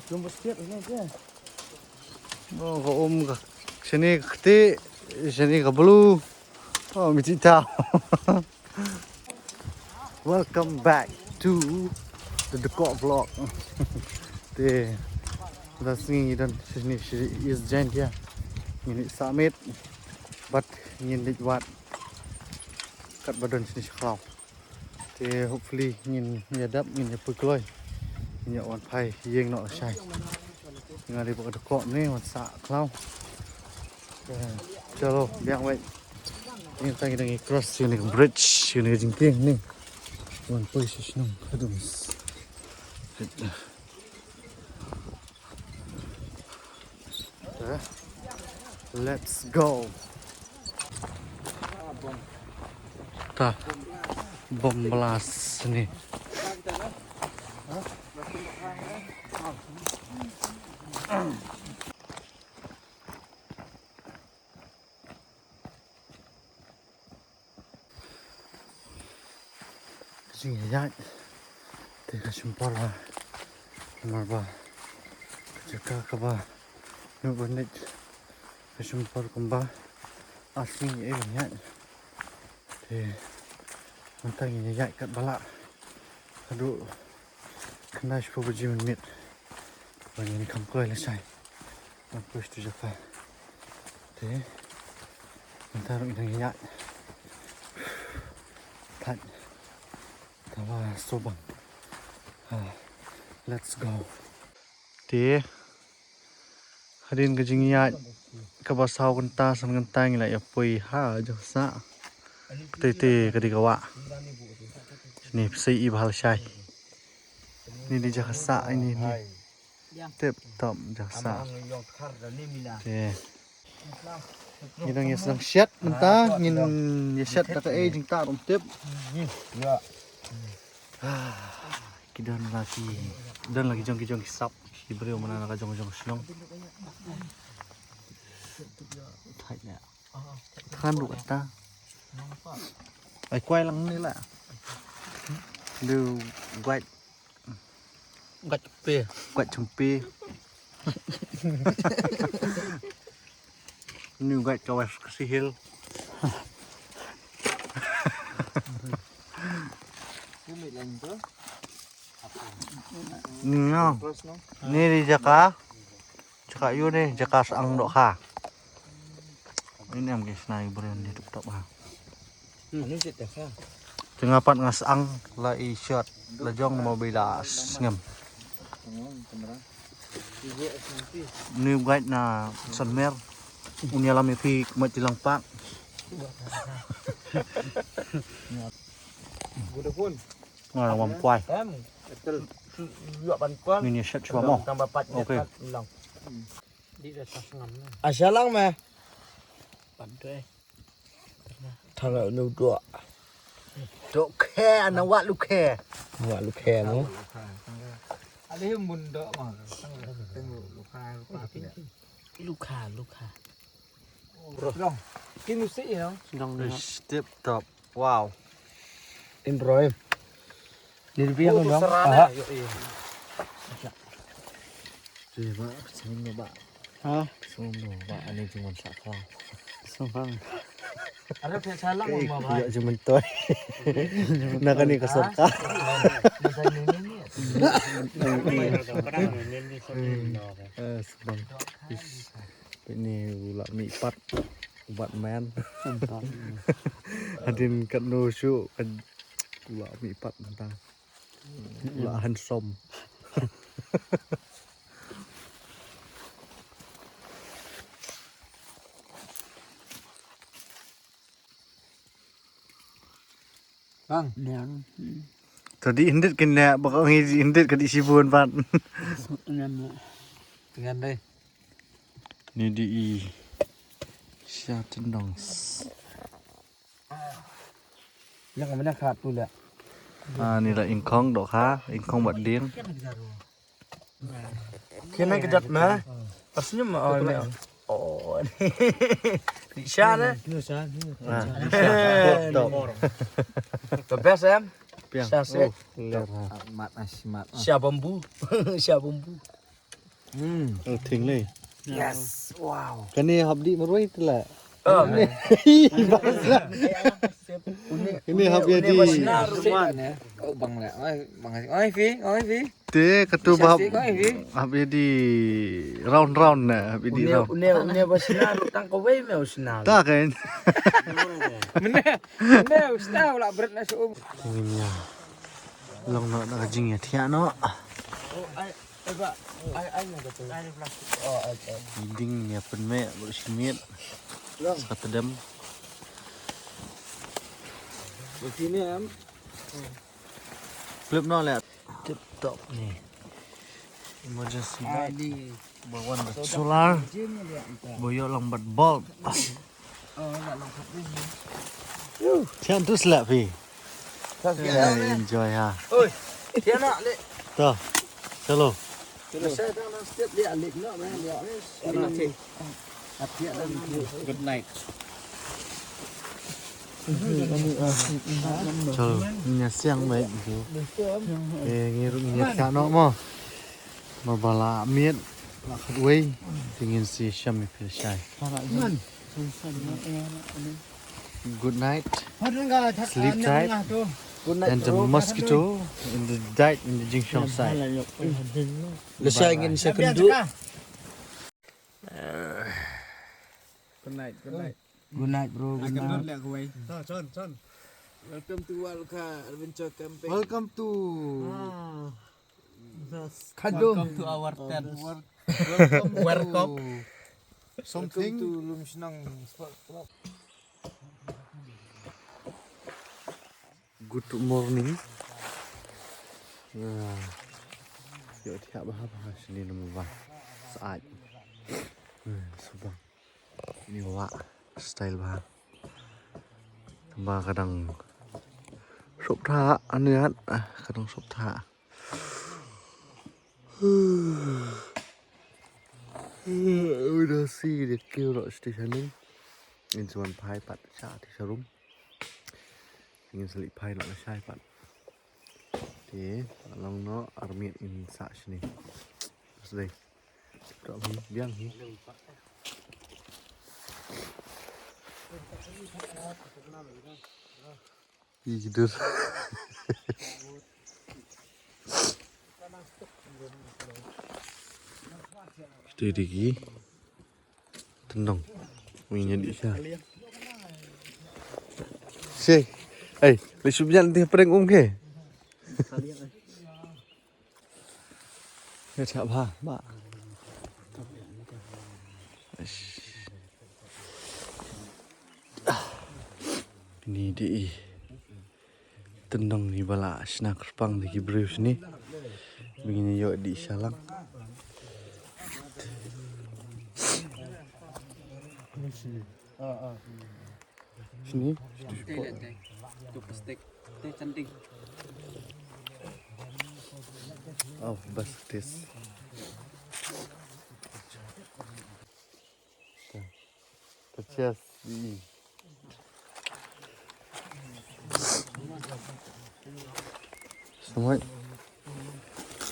Jumbo setiap ini aja. Oh, có ôm cả. Cái này cái tê, cái này cái blue. Oh, mình chỉ tao. Welcome back to the Dekok vlog. Tê, kita sini dan sini is giant ya. Ini summit, but nhìn định vạt cắt badan sini sekarang. Tê, hopefully nhìn nhà đắp nhìn nhà bự lôi, nhà on phai, riêng nọ sai. Nga đi bộ được cọm này mà xạ khao. Chalo, biang vậy. Ini tadi dengan cross ini ke bridge ini jengking nih. One position aduh. Let's go. Tah, bom belas nih. Sini aja. Teka sumpah lah. Marba. Jika kaba. Nubanit. Sumpah kumba. Asing ya. Thì tay nhìn dạy cận bala đủ khăn đây phô bजी mình miệt và nhìn không cười là sai nó push to Japan thế mình ta đụng thằng dạy thận thằng là số bằng let's go thế hadin cái gì dạy các bà sau con ta sang con tay lại pui ha cho sa tê cái đi kawa nih sei ibal shai ini di Jakarta ini tip top Jakarta oke ini đang sedang siat mentah nhìn siat kata chúng ta cũng tiếp kita lagi jong kisap di beliau mana nak jong senong thanya kan đủ ta phải quay lăng nữa là đều quay trồng pê như quay cho cái hill ngon ini di Jaka yu nih Jaka sang độ kha ini em cái này brand di top ha Ini sih dah. Tengapat ngasang la i-shot la jong mobil ngam. Ni guide na sanmer. Unya lam pi matilang pak. Gudapun. Ngah wam kwai. Betul. Dua bantuan. Ni shot cuma mo. Tambah 4 Okey. ulang. Di atas ngam. Asalang mah. Bantu thằng ở đâu đọa Độ khe nó quạ lu khe. Quạ lu khe nó. Ada yang bunda mah. Luka. Long. Kini sih ya. Dong step top. Wow. Em rồi em. Đi phía không đó. Gì vậy? Xin mời bạn. Hả? Xin mời bạn anh em chúng mình xả kho. Xong vâng. Ada yang salah mau mah. Iya cuma toy. Nak ni keserka. Sebang. Ini gula mie pat. Ubat men. Hadin kat no show kan gula mie pat mentang. Gula hansom. Bang, Tadi hindit kena bakal hindit ke di Sibun pan. dengan đây. Ni di Sha Tendong. Yang mana khat tu lah. Ni là ingkong độ khá, ingkong bật điên. Khi này cái giật mà. Aslinya mah ini. Oh, di sana. The best em. Piang. Sa se. Ler. Mat nasi mat. Sia bambu. Sia bambu. Thình lên. Yes. Wow. Cái này học đi mà rồi tức là. Ini Cái này học đi. Oh bang lah. Oi Fi. Thế cái tu học học đi round nè, học đi round. Unia basinar utang ko way me usnar. Ta cái. Mana ustaz lah berat nak suum. Ini ya. Long nó đã jing ya thia nó. Ai nak kata. Ai plastik. Oh, okay. Ding ya pen me bersimit. Kata dem. Begini am. Flip nó là tip top nè. Emergency light. Di. Bawan solar. Boyo long bat bulb. Oh, nak lengkap ni. Chẳng tu slap đi. Enjoy ha. Oi. Dia nak lek. Tuh. Chalo. Saya dah nak step dia lek nak main dia. Nanti. Hati ada good night. Chalo. Nhà siang mấy kiểu. Nghe nghe cả nó mà bà lạ miết là khát quay thì nhìn si xem mình phải sai. Good night. Sleep tight. Good night. And the mosquito in the died in the junction side. Lesai ingin saya kenduk. Good night. Good night bro. Good night. Lihat gue. Son. Welcome to Walka Adventure Camping. Welcome to Kadung. Welcome to our tent. Welcome. Something. Lum senang spot. Good morning. Yuk tiap bahas sini nama bah saat. Subang. Ini wak style bah. Tambah kadang sop tha aniat kadang sop tha. Udah sih dia kêu rồi stationing. In chuan phai pat cha thì showroom. Ingin selik phai nak sai pat. Thế long nó armiet in sa sini. Terus deh. Trọ hi biang hi. Tidur. Stay lagi. Tenang. Minyak di sana. Si. Lisubnya nanti pering ke? Ya siapa, Mbak? Ini di tendang ni bala snack pang di Gibrus ni. Begini yuk di Salang. Sini. Tu plastik. Tu cantik. Oh, bastis. Pecas di. Semua.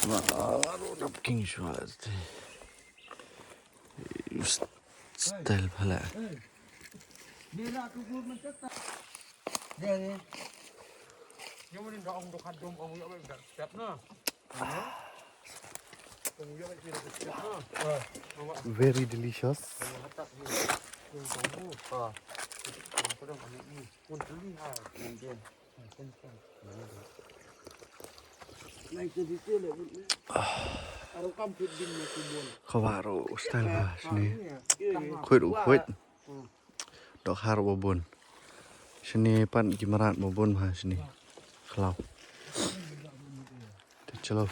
Baru king shots. Style pala. Very delicious. Kau baru style bah sini. Kuit. Dok haru babon. Sini pan gimarat babon bah sini. Kalau. Chalo.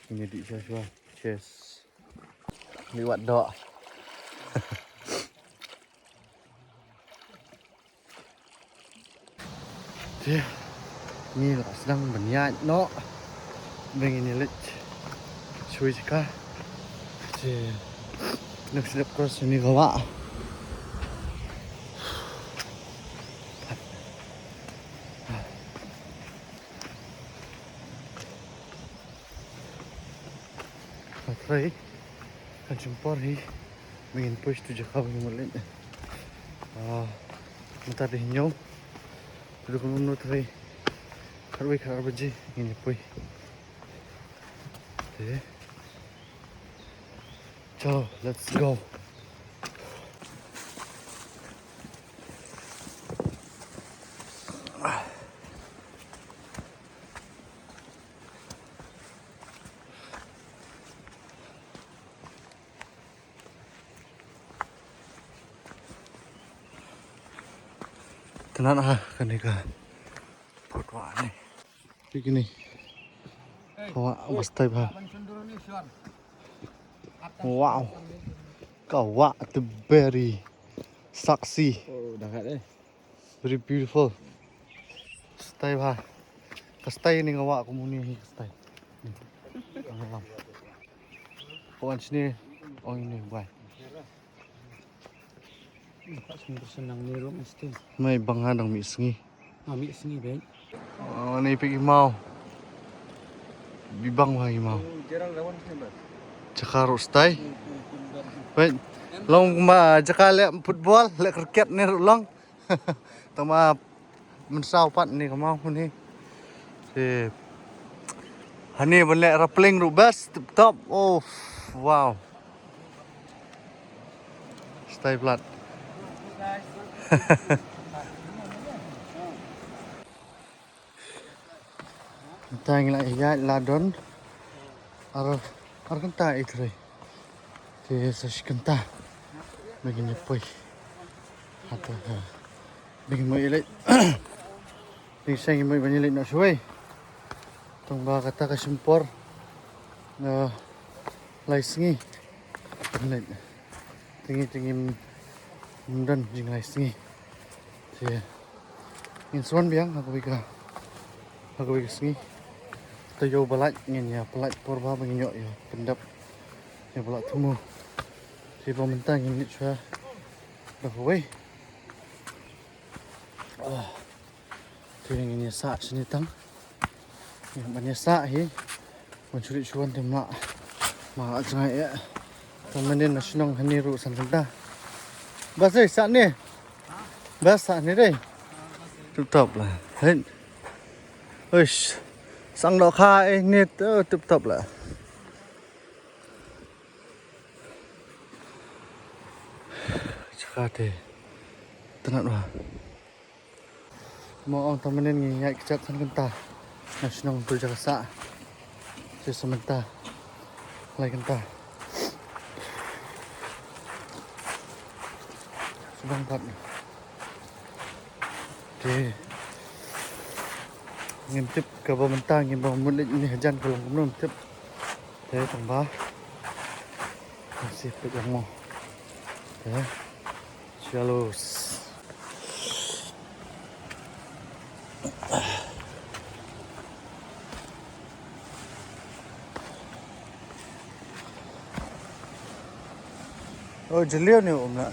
Ini di Joshua. Cheers. Liwat dok. Dia. Ni lah sedang berniat no. Begini lek. Cuy jika. Dia. Nak sedap cross ni gawa. Baterai jumpa hi mingin push tu jaka bagi mulit mata deh nyau duduk nunu tadi karwe karbaji ini puy chalo let's go tenan kan ika potwa nih begini kawa mastai bah wow kawa the very saksi Oh, dah kat very beautiful stay bah kastai ni kawa komuni kastai alam kawan sini oh ini boy Senang ni rom mesti. may bangadang misngi Ambil sini baik. ni pergi mau bibang lagi mau Jarang lawan sini, Bang. cakaro stay baik long ma jakale football le cricket ni long tama mensau pat ni kamau ni si hani boleh rappling rubas top oh wow stay flat tang la ya ladon ar kanta itri ke sash kanta begini poi atau begini mo ilay pisang mo banilay na suway tong ba kata kasimpor na laisingi banilay tingi mundan jing laisingi si insuan biang aku bika singi tayo balat ngin ya pelat porba menginyok ya pendap ya balat tumu si pementang ini cua dah wei tu yang ini sak sini tang yang banyak sak hi mencuri cuan tema mak jangan ya temenin nasional haniru santanda bas sak ni bas sak ni deh tutup lah hen Uish, sang đỏ khai nét tiếp tục lại. Chắc thì tenang lah. Mau orang temenin ni naik kecap san kenta. Nasional tu jaga sa. Sesementa. Lagi kenta. Sedang pat. Okay. Ngintip ke pementang yang mulut ini hujan kalau belum tip saya tambah masih pegang mau ya shalus oh jeliau ni om nak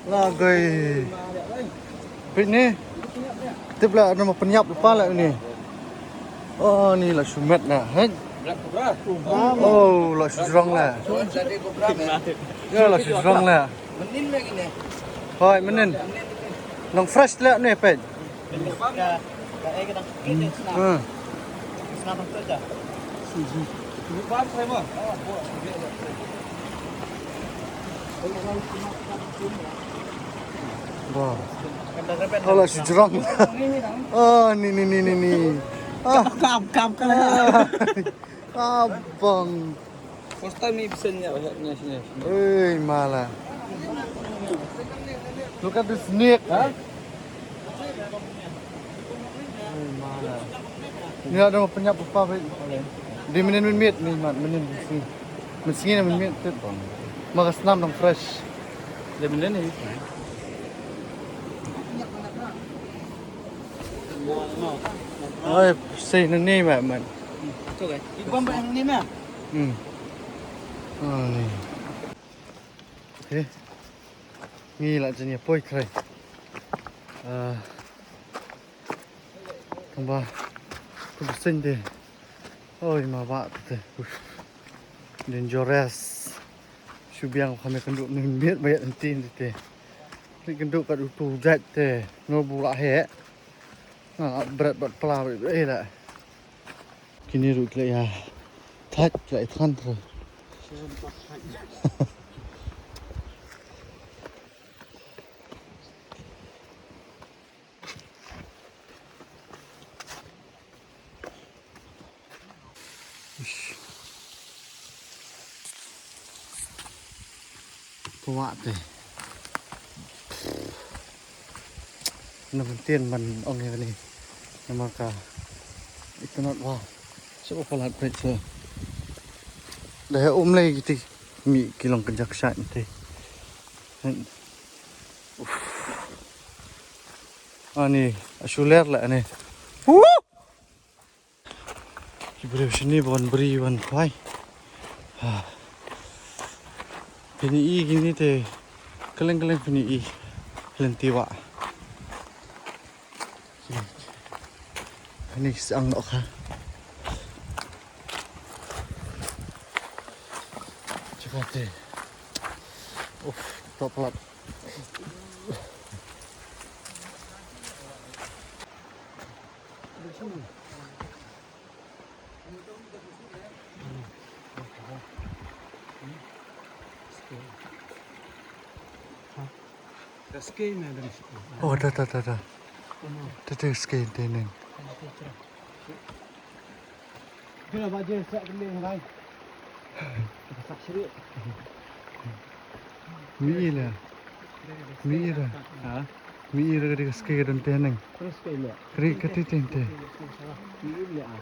lagai pit ni tip lah nama penyap lepas lah ni oh ni lah sumet lah oh lah sujurang lah ya lah sujurang lah Menin lagi ni. hoi menin long fresh lah ni pet Senang tu aja. Lupa saya mah. wah oh lah sujurang oh ni Kam abang First time ni bisa nyawanya sini. malah look at the snake malah ni ada mau penyap apa baik di menin ni mat menin sini mesin menin tu maka senam dong fresh Dia benda ni. ơi xây nó nê mà Tu kan. Ibu bamba yang ni mah. này thế nghi lại cho nhà poi khai thông ba bersin deh. Oh, mabak tu. Dangerous. Subiang kami kenduk nimbit banyak entin tu. Ni kenduk kat utu zat tu. No bulak he. Berat buat pelah lah. Kini ruk ya. Thắt lại thân rồi. Quá tệ. Nó vẫn tiền mình ông này nó mà cả ít nó wow sẽ có lần phải chơi để ôm lấy cái mị cái lòng cần giặc sạn thì anh asuler lại này cái bữa sini bon beri bon khoai ini gini teh keleng ini lentiwa ini sang nọ kha cepat deh top lap oh dah tu skin tening Kena baca sak keling lai. Sak serik. mi lah Ha? mi lah ke skin dan tening Terus kena. kri kati tente Ini ah.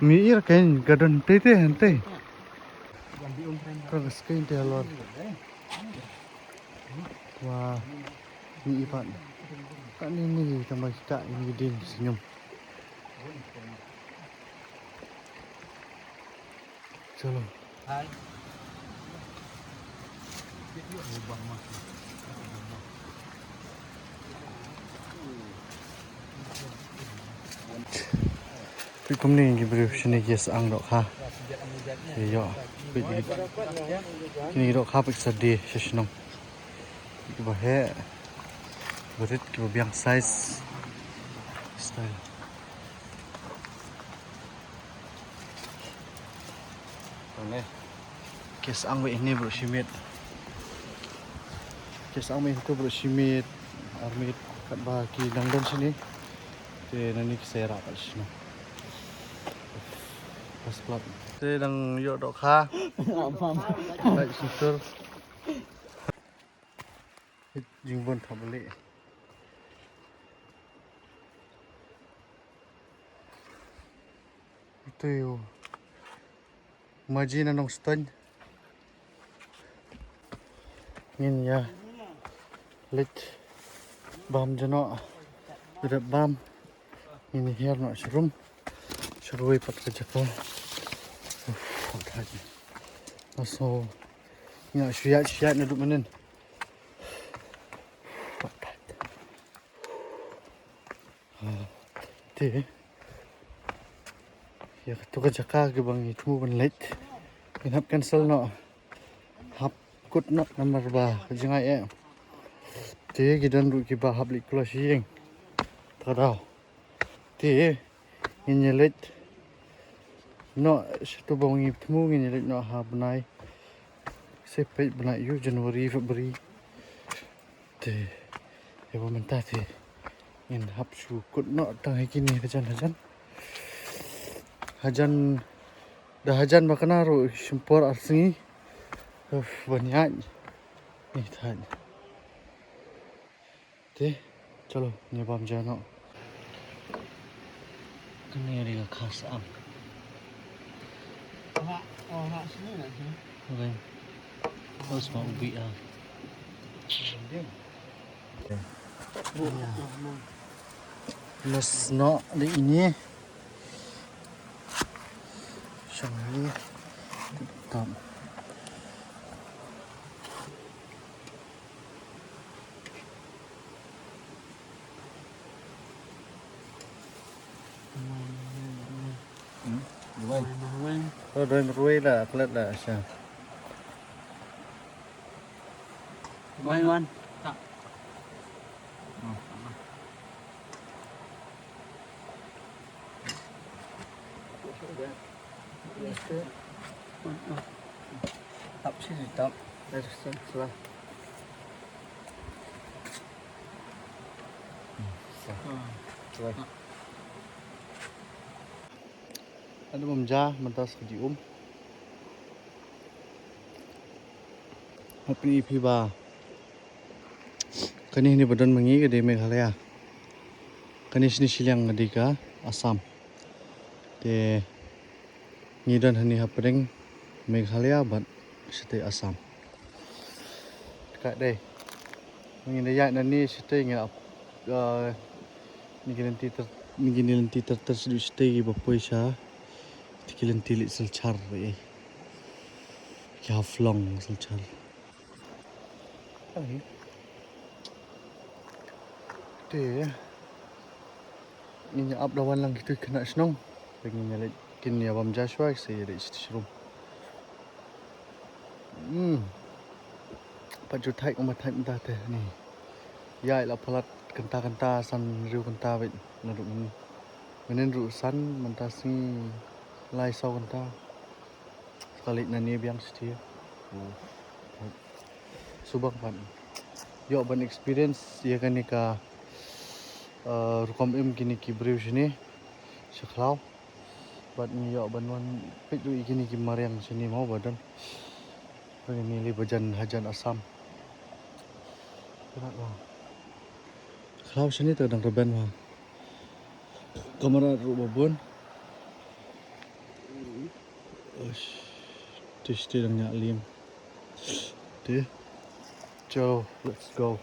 mi lah kan gadon tete hante Yang di umpan. kalau skin te lor wah mi ipan kan ini tambah kita ini din senyum chalo Hai. Puis comme ni gibru sini yes ang dok ha yo kini dok ha pik sadi sesnong ibu he berit ibu biang size style ini kes ang ini bro simit kes ang itu bro simit armit kat baki dangdon sini te nani kesera kat sini pas plat te dang yo dok ha tại situr jing bon thabale itu yo majina nong ston ngin ya lit bam jano berat bam ini her no shroom shruai pat kerja ko tadi so ya syat na duk menen te ya tu kerja ka ke bang itu ban late inap cancel no hap kut no nomor ba jangai te gidan ru ki ba hap lik kula sieng tadau te inyelet no satu bangi temu inyelet no ha benai sepai benai yu Januari Februari te ya mentah te in hap su kut no tang kini hajan dah hajan makana ro sempor arsingi banyak ni tan te chalo ni bam jano kini ada khas am Nak sini nak sini. okay terus mau ubi ah mas no di ini Shanghai tam Rồi ruồi là lật là sao? Ngon. Tập sih tập. Đây là Rồi. Ada memja mentas di Happy EP ba. Kani ni badan mangi ke di Meghalaya. Kani sini silang ngadi ka Assam. De ngidan hani hapring Meghalaya bat sete Assam. Dekat deh. Mungkin dia nani sete ngap ni nanti tersedu sete bapoisha. Tikilan tilit selchar be. Ki haflong selchar. Ay. Te. Ini up dawan lang gitu kena senong. Pengen nyala kini abam Joshua saya ada istishrum. Paju thai ko mathai mta te ni. Yai la phalat kanta san riu kanta bet na ru menen ru san manta sing lai sau kanta. Sekali na ni biang setia. Subang pan. Yo ban experience ya kan ni ka rukom im kini ki briu sini. Seklau. Bat ni yo ban wan pik du kini ki mariang sini mau badan. Ini li bajan hajan Assam. Kenapa? Kalau sini terdang reben wah. Kamera rumah bun. Tish tidang nyak lim. Di. Joe, let's go.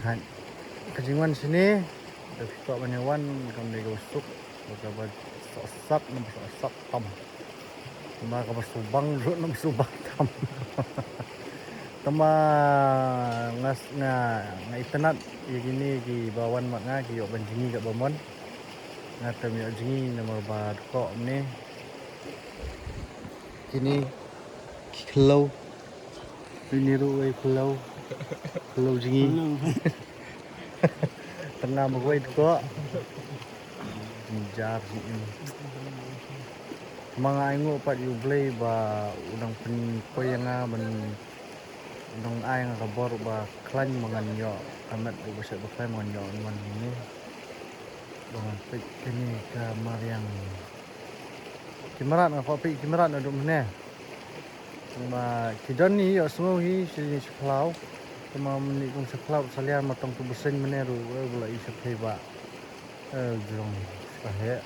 Kan. Kejingan sini. Ada banyak wan kami gosok. Kabar sosak nombor sosak tam. Tama kabar subang ru nombor subang tam. Tama ngas nga itenat ya gini gi bawan mak nga gi yo banjingi gak bamon. Nga tem yo jingi nomor ba ko ni. Kini kelau. Ini ru ai kelau. Kelau jingi. Tengah magway ko. Jar mga ingo pa yu blay ba udang penkoyanga ban udang ay nga kabor ba klan mga nyo amat bu basa ba klan mga nyo man ini bangan pik kini ka mariang kimarat nga pik kimarat na dumne ma kidon ni yo semua hi sini seklau sama ni kung seklau salian matang tu besen meneru bula isa ba jong Kahe.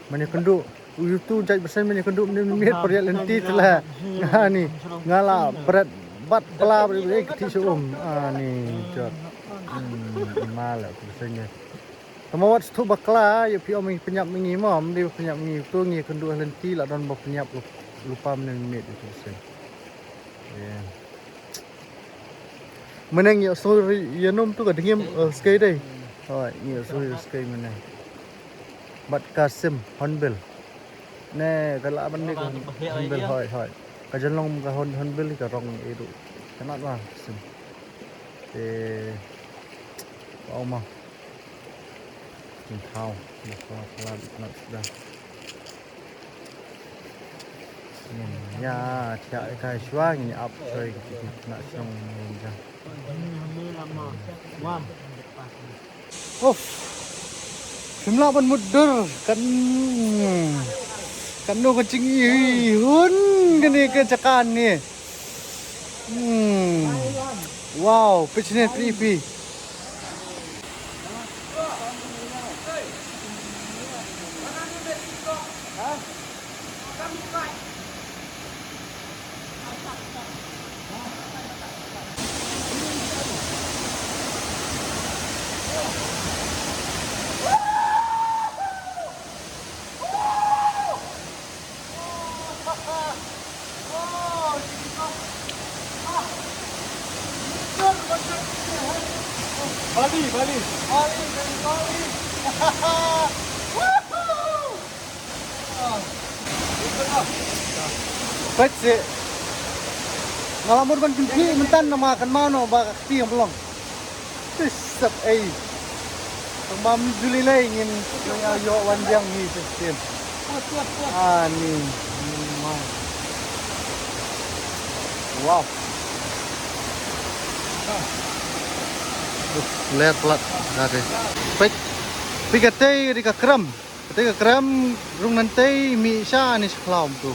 Mana kenduk YouTube jaj besan mana kenduk minit periak lenti telah. Nga ni ngala berat bat pela beri keti suum. Ni jot. Mal besannya. Tamawat stu bakla ya pi omi penyap mingi mom dia penyap mingi tu ngi kenduk lenti la don ba penyap lupa minit itu besan. Ya. Menang ya sorry ya nom tu ka dengim skai dai. Rồi, nhiều số cây mình này. Bắt Kasim Honbil. Nè, cái lạ bên này còn Honbil hỏi. Cái chân lông cái Honbil cái rong ấy đủ. Cái nát vào Sim. Thì ông mà. Mình thao, một pha bị nát ra. Ya, chạy cái xóa như áp rồi nát xong ra. Oh, jumlah pan mudur kan no kencing hun gini kecakan ni. Wow, pitchnya 3P. Bali dari Bali. Baik sih. Ngalamur ban kunci mentan nama akan mau no bak tiang belum. Tisap Tembam Juli lagi ingin yo wanjang ni sistem. Ni. Wow. Lihat pelat dari. Baik. Pigatay di kakram. Ketika kram rung nanti mi sya ni sekelam tu.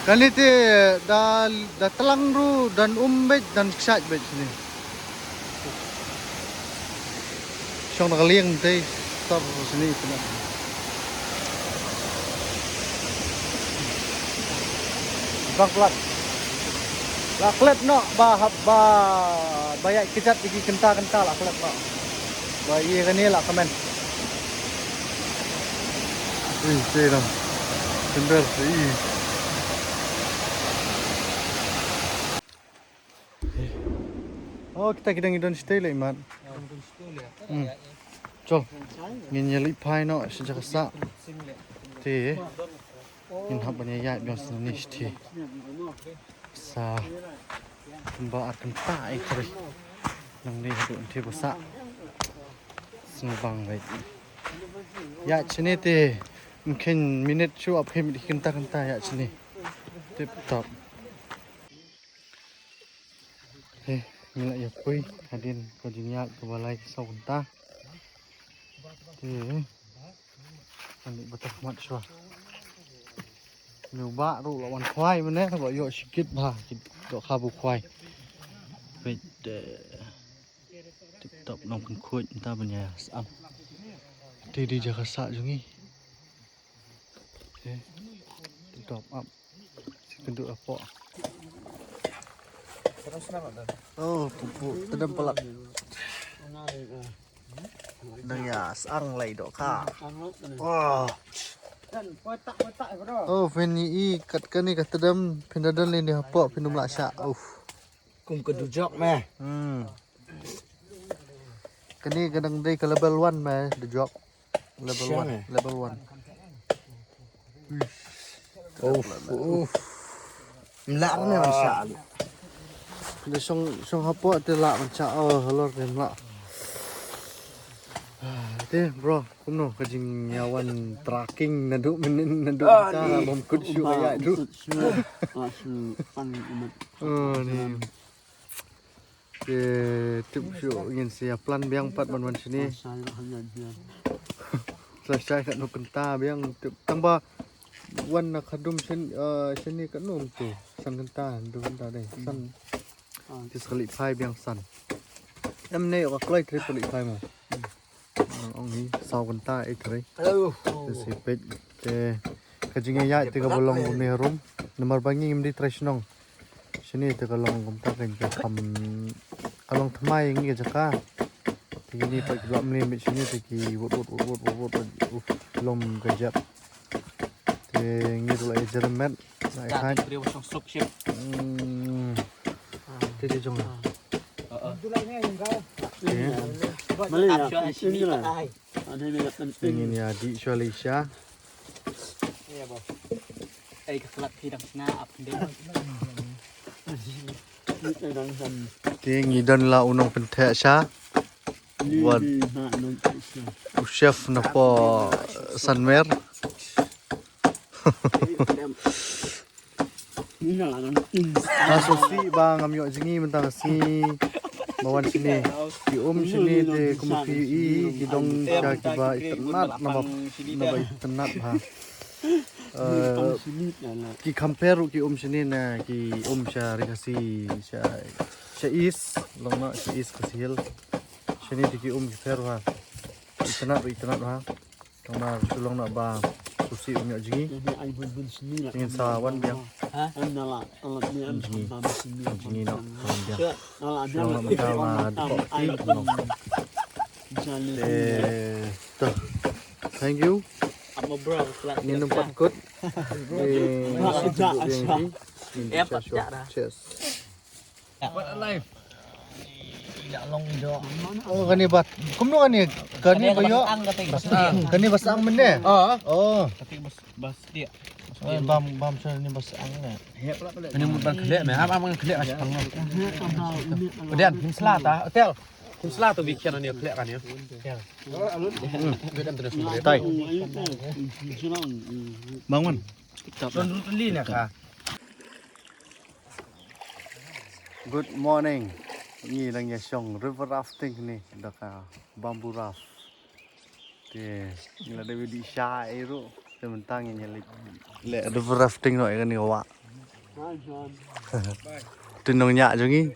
Kali tu dah telang ru dan umbet dan ksat bet sini. Siang nak liang nanti stop sini tu nak. Bang pelat. Lah klep no bayar kejat lagi kenta lah klep no. Bayi kan ni lah komen. Saya dah sendal sih. Oh kita kidang stay lah iman. Col, ngin nyali pai no sejak sa. Ti, ngin hab banyak biasa ni ti. Sa, mbak akan tak ikut. Nang ni hadu ti bosa. Senubang baik. Ya sini ti, mungkin minit show up kami kenta ya sini. Tip top. Mila ya pui hadin ko jinya ko balai sau ta te ani batak mat swa nhiều bạ ru là con khoai mà nè gọi yo shikit ba do khabu khoai vậy tiếp tục nông cần khuội ta bên nhà ăn thì đi cho xạ giống như tiếp tục ấp cần được apa oh pupuk tedam pelat nang ya sang lay do ka wah oh veni kat kani kat tedam pindadan ni apa pinum laksa cùng kedujok meh kani kadang dei ke level 1 meh dujok level 1 lạ này mà sợ Để xong hấp bọ thì lạ mà chả lor thêm lạ. Thế bro, cũng nó cái gì nyawan tracking nadu kita bom kutsu kayak itu. Nih. Ke tip show ingin siap plan biang 4 ban sini. Selesai kat no kenta biang tambah wan nak kadum sini kat no tu. San kenta deh. San thì sekali phai biang san em này có cây trip sekali phai mà ông ấy sau con ta ấy thấy thì sẽ biết cái gì nghe thì cái bolong của mình room nomor bangi em đi trash nong sini thì cái long của ta cái thầm cái long tham ai những cái jaka thì ini phải cái làm lên bên sini thì cái vụt long cái jap thì như lại Jeremy lại khai Thế trong này. Ini ya di Malaysia. Thì ngidan la unong pentek sha. Buat chef napa sanmer. Asosiasi bang amyo jingi mentang si bawan sini di sini de kumpi di dong ja kiba itnat naba itnat ha ki compare ki sini na ki sya rikasi sya is long na sya is kasil sini di ki compare ha itnat ha kama sulong na ba susi amyo jingi ingin sawan biang Jingi no, thank you. Ini numpat kut. Cheers. What a life. Tidak long itu. Oh kani bat. Kumno kani bayo. Kani basang mende. Oh. Tapi bas dia. Bam sa ni basang na. Ini mutan kelek meh. Apa mang kelek as pang. Kemudian tim selata, hotel. Tim selata bikin ni kelek kan ya. Kemudian terus mulai. Tai. Bangun. Don li nak ah. Good morning. Ni lang ya song river rafting ni daka bamboo raft. Te ngila dewe di sha ero tementang nya le river rafting no kan ni wa. Tinong nya jongi.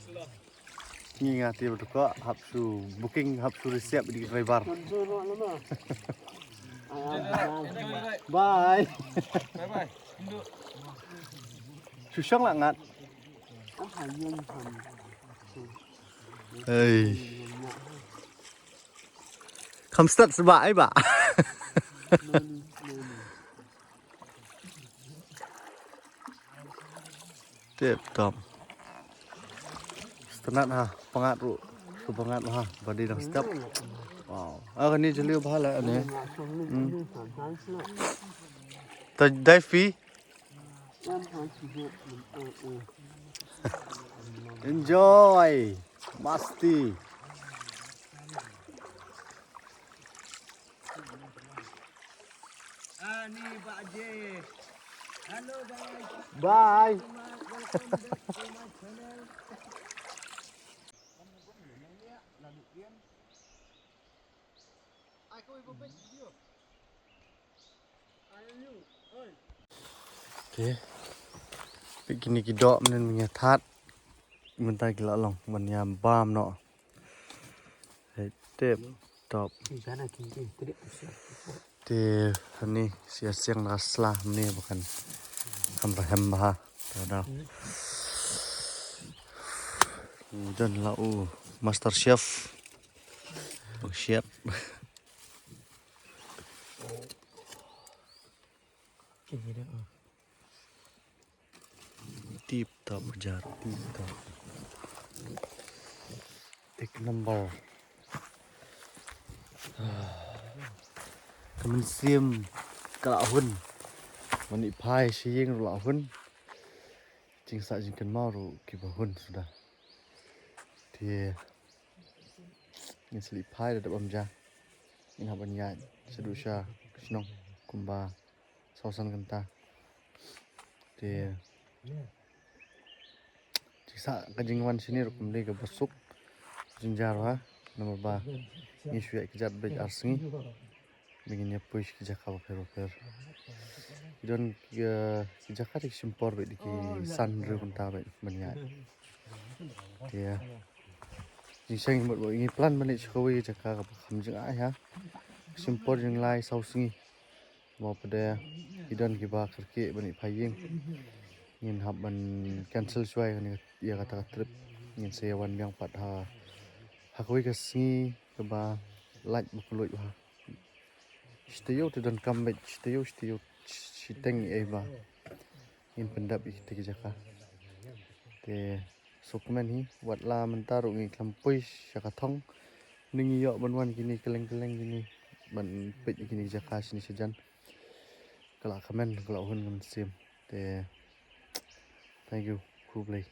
Ni ngati ko hapsu booking hapsu receipt di driver. Bye. Bye. Susang lah ngat. Hey. Không start sebab ba. Tiếp tục. Start ha, pangat ru. Su pangat ha, body dah step. Wow. Ah ni jeliu bahala ni. Taj fi. Enjoy, masti. Ani Pak J. Halo guys. Bye. Okay. Begini kidok men menyathat. Mentai gila long menyam bam no. Tip top. Di ni siang raslah ni bukan hamba tada. Dan lau master chef. Bang chef. Tip top jar tip top. Take number. Temen sim kalahun. Mani pai siyeng kalahun. Jing sa jing kan mau ru kibahun sudah. Thì mình sẽ pai được bầm ja. Mình học anh nhại sedusha snong kumba sausan kanta. Thì sa kajingwan sini ru kumli ke besuk jinjarwa nomor 3 ni suya kijat bej arsengi begini push kijaka per don kijaka dik simpor be dik san ru kunta be menya dia jisang mot bo ini plan mani chkowi jaka ka khamjing a ya simpor jing lai sausingi mo pada idon kiba kerke bani phaying ngin hab ban cancel suai ni ya kata trip ngin sewan yang patha hakoi ka singi ke ba laj bukuloi ha steo te don come steo siteng e ba in pendap ikte ke jaka te sukmen hi watla mentaru ngi klampui saka thong ningi yo banwan kini keleng gini ban pet kini jaka sini sejan kala kamen kala hun ngam sim te thank you crew play.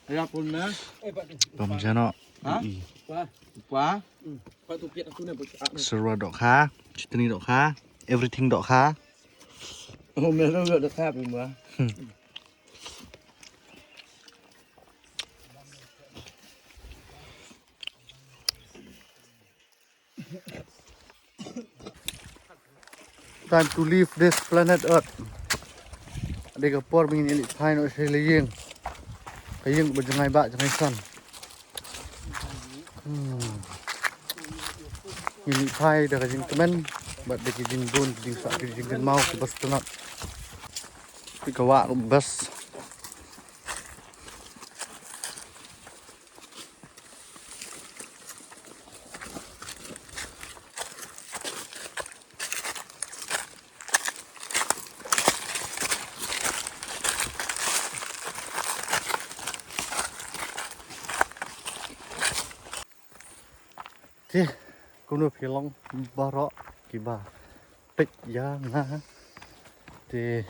Ya pun meh. Bam jano. Hả? Quá. Serwa dok ha, chitni dok ha, everything dok ha. Hôm nay nó được khác rồi mà. Time to leave this planet Earth. Ada kapor mingin elit pain Australia. Kayeng berjengai bak jengai san. Ini pai dah kajing temen, buat dah kajing bun, kajing sak, kajing mau ke bas tenat. Tapi kawak bas. Thì cũng được phía long bà rõ kỳ bà tích giá nga thì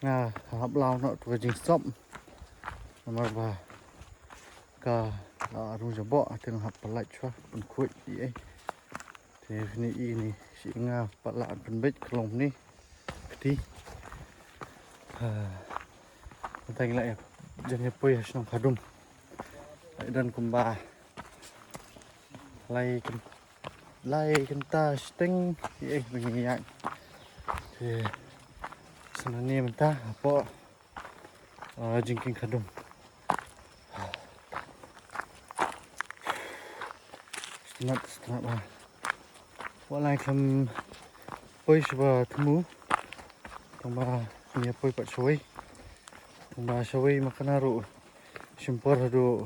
nga hấp lao nó thuộc chính sống mà bà cả rung gió bọ thì hấp lại cho phần khuỵ đi ấy thì này chị nga bắt lại phần bích lòng ní tí thành lại dân nhập quê trong khá đung lại đơn cùng bà lai ta sting begini thì sana ni mentah apa jingking kadung setengah bah walai kam poi sebab temu tambah punya poi pak soi tambah soi makan aru simpor adu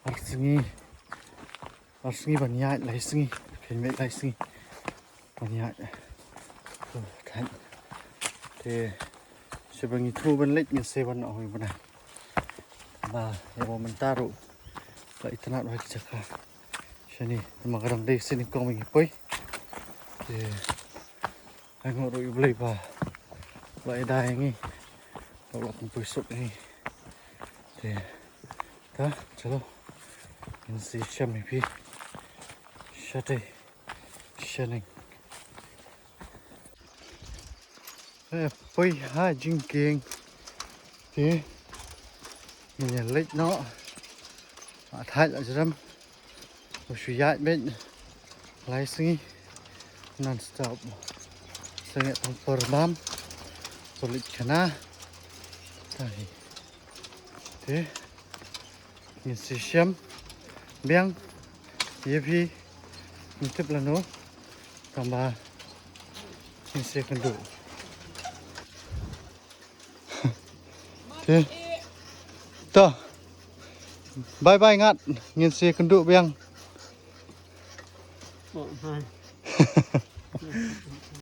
arsengi banyak lai sengi pengen lai sengi banyak kan thì sebengi tu ben lek ni seven oi bana ba ya mo taruh lại tenat lagi cakap sini magarang dek sini kau mengi poi thì anh ngồi rồi beli ba lại đai ngi kalau aku poi sok ni thì dah chalo in si shami pi shate shaning poi ha jingking thì mình nhận lấy nó thái lại cho them một suy dại bên lái xí non stop saya nggak tahu perbam sulit kena tadi deh ini sistem biang yepi untuk lano tambah ini sekundu deh toh bye bye ngat ingin sekundu biang